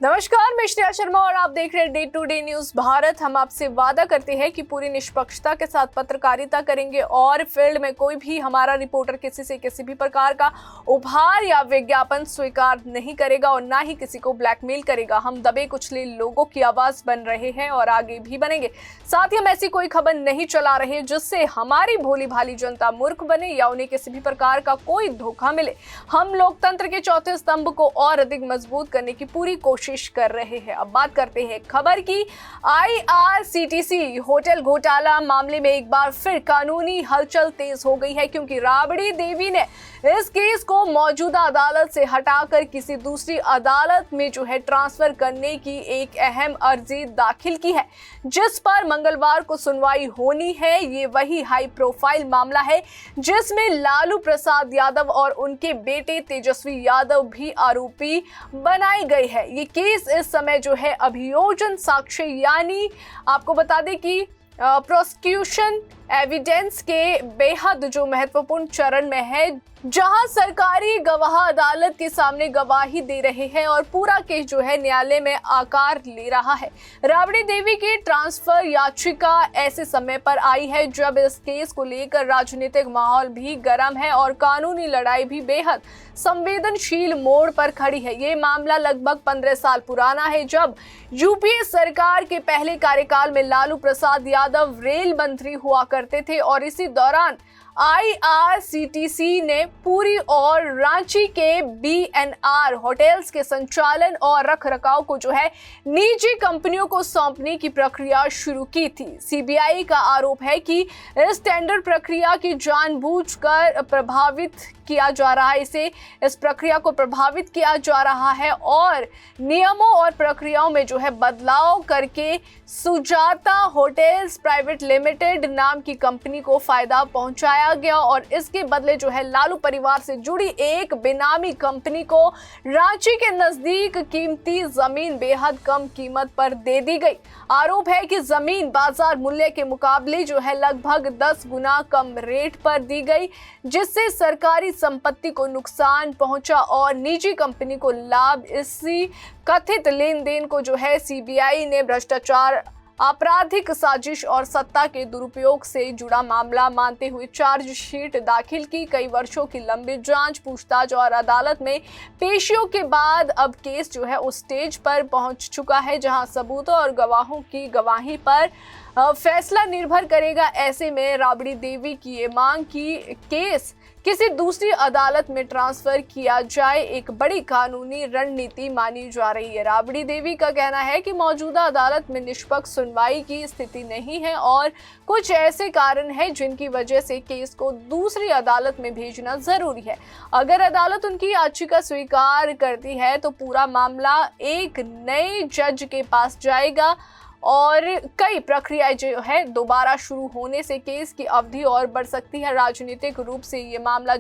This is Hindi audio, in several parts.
नमस्कार, मैं श्रेया शर्मा और आप देख रहे हैं day to day news Bharat. हम आपसे वादा करते हैं कि पूरी निष्पक्षता के साथ पत्रकारिता करेंगे और फील्ड में कोई भी हमारा रिपोर्टर किसी से किसी भी प्रकार का उपहार या विज्ञापन स्वीकार नहीं करेगा और ना ही किसी को ब्लैकमेल करेगा। हम दबे कुचले लोगों की आवाज बन रहे हैं और आगे भी बनेंगे। साथ ही हम ऐसी कोई खबर नहीं चला रहे जिससे हमारी भोली भाली जनता मूर्ख बने या उन्हें किसी भी प्रकार का कोई धोखा मिले। हम लोकतंत्र के चौथे स्तंभ को और अधिक मजबूत करने की पूरी कोशिश कर रहे हैं। अब बात करते हैं खबर की। IRCTC होटल घोटाला मामले में एक बार फिर कानूनी हलचल तेज हो गई है, क्योंकि राबड़ी देवी ने इस केस को मौजूदा अदालत से हटाकर किसी दूसरी अदालत में ट्रांसफर करने की एक अहम अर्जी दाखिल की है, जिस पर मंगलवार को सुनवाई होनी है। ये वही हाई प्रोफाइल मामला है जिसमें लालू प्रसाद यादव और उनके बेटे तेजस्वी यादव भी आरोपी बनाए गए हैं। ये केस इस समय अभियोजन साक्ष्य यानी आपको बता दें कि प्रोसिक्यूशन एविडेंस के बेहद महत्वपूर्ण चरण में है, जहां सरकारी गवाह अदालत के सामने गवाही दे रहे हैं और पूरा केस न्यायालय में आकार ले रहा है। राबड़ी देवी की ट्रांसफर याचिका ऐसे समय पर आई है जब इस केस को लेकर राजनीतिक माहौल भी गर्म है और कानूनी लड़ाई भी बेहद संवेदनशील मोड़ पर खड़ी है। ये मामला लगभग 15 साल पुराना है, जब यूपीए सरकार के पहले कार्यकाल में लालू प्रसाद यादव रेल मंत्री हुआ करते थे और इसी दौरान IRCTC ने पुरी और रांची के BNR होटल्स के संचालन और रखरखाव को निजी कंपनियों को सौंपने की प्रक्रिया शुरू की थी। CBI का आरोप है कि इस टेंडर प्रक्रिया की जानबूझकर प्रभावित किया जा रहा है, इस प्रक्रिया को प्रभावित किया जा रहा है और नियमों और प्रक्रियाओं में बदलाव करके सुजाता होटल्स प्राइवेट लिमिटेड नाम की कंपनी को फायदा पहुंचाया गया और इसके बदले लालू परिवार से जुड़ी एक बेनामी कंपनी को रांची के नजदीक कीमती जमीन बेहद कम कीमत पर दे दी गई। आरोप है कि जमीन बाजार मूल्य के मुकाबले लगभग 10 गुना कम रेट पर दी गई, जिससे सरकारी संपत्ति को नुकसान पहुंचा और निजी कंपनी को लाभ। इसी कथित लेन देन को CBI ने भ्रष्टाचार, आपराधिक साजिश और सत्ता के दुरुपयोग से जुड़ा मामला मानते हुए चार्जशीट दाखिल की। कई वर्षों की लंबी जांच, पूछताछ और अदालत में पेशियों के बाद अब केस उस स्टेज पर पहुंच चुका है जहां सबूतों और गवाहों की गवाही पर फैसला निर्भर करेगा। ऐसे में राबड़ी देवी की ये मांग की केस किसी दूसरी अदालत में ट्रांसफर किया जाए एक बड़ी कानूनी रणनीति मानी जा रही है। राबड़ी देवी का कहना है कि मौजूदा अदालत में निष्पक्ष सुनवाई की स्थिति नहीं है और कुछ ऐसे कारण हैं जिनकी वजह से केस को दूसरी अदालत में भेजना जरूरी है। अगर अदालत उनकी याचिका स्वीकार करती है तो पूरा मामला एक नए जज के पास जाएगा और कई प्रक्रियाएं दोबारा शुरू होने से केस की अवधि और बढ़ सकती है। राजनीतिक रूप से ये मामला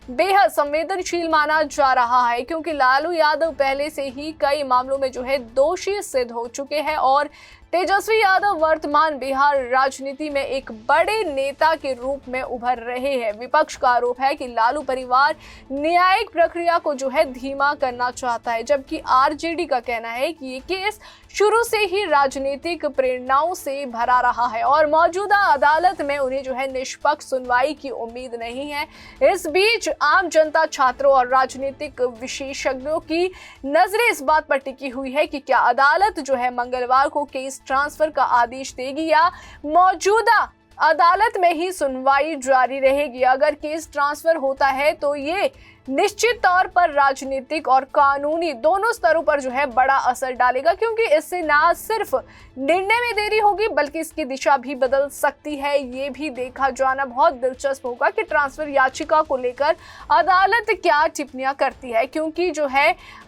बेहद संवेदनशील माना जा रहा है, क्योंकि लालू यादव पहले से ही कई मामलों में दोषी सिद्ध हो चुके हैं और तेजस्वी यादव वर्तमान बिहार राजनीति में एक बड़े नेता के रूप में उभर रहे हैं। विपक्ष का आरोप है कि लालू परिवार न्यायिक प्रक्रिया को धीमा करना चाहता है, जबकि RJD का कहना है कि ये केस शुरू से ही राजनीतिक प्रेरणाओं से भरा रहा है और मौजूदा अदालत में उन्हें निष्पक्ष सुनवाई की उम्मीद नहीं है। इस बीच आम जनता, छात्रों और राजनीतिक विशेषज्ञों की नजरें इस बात पर टिकी हुई है कि क्या अदालत मंगलवार को केस ट्रांसफर का आदेश देगी या मौजूदा अदालत में ही सुनवाई जारी रहेगी। अगर केस ट्रांसफर होता है तो ये निश्चित तौर पर राजनीतिक और कानूनी दोनों स्तरों पर बड़ा असर डालेगा, क्योंकि इससे ना सिर्फ निर्णय में देरी होगी बल्कि इसकी दिशा भी बदल सकती है। ये भी देखा जाना बहुत दिलचस्प होगा कि ट्रांसफर याचिका को लेकर अदालत क्या टिप्पणियां करती है, क्योंकि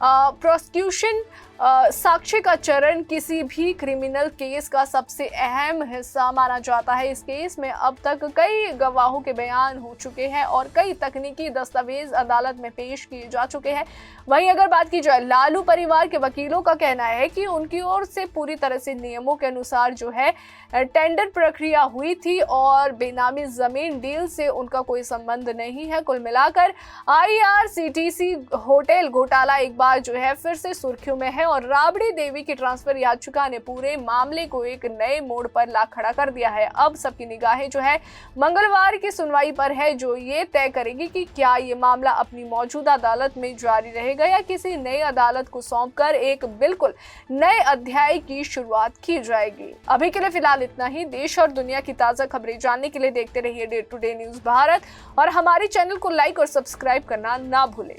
प्रोसिक्यूशन साक्ष्य का चरण किसी भी क्रिमिनल केस का सबसे अहम हिस्सा माना जाता है। इस केस में अब तक कई गवाहों के बयान हो चुके हैं और कई तकनीकी दस्तावेज अदालत अदालत में पेश किए जा चुके हैं। वहीं अगर बात की जाए लालू परिवार के वकीलों का कहना है कि उनकी ओर से पूरी तरह से नियमों के अनुसार जो है टेंडर प्रक्रिया हुई थी और बेनामी जमीन डील से उनका कोई संबंध नहीं है। कुल मिलाकर IRCTC होटल घोटाला एक बार जो है फिर से सुर्खियों में है और राबड़ी देवी की ट्रांसफर याचिका ने पूरे मामले को एक नए मोड़ पर ला खड़ा कर दिया है। अब सबकी निगाहें जो है मंगलवार की सुनवाई पर है, जो ये तय करेगी कि क्या ये मामला अपनी मौजूदा अदालत में जारी रहेगा या किसी नई अदालत को सौंपकर एक बिल्कुल नए अध्याय की शुरुआत की जाएगी। अभी के लिए फिलहाल इतना ही। देश और दुनिया की ताजा खबरें जानने के लिए देखते रहिए day to day news Bharat और हमारे चैनल को लाइक और सब्सक्राइब करना ना भूलें।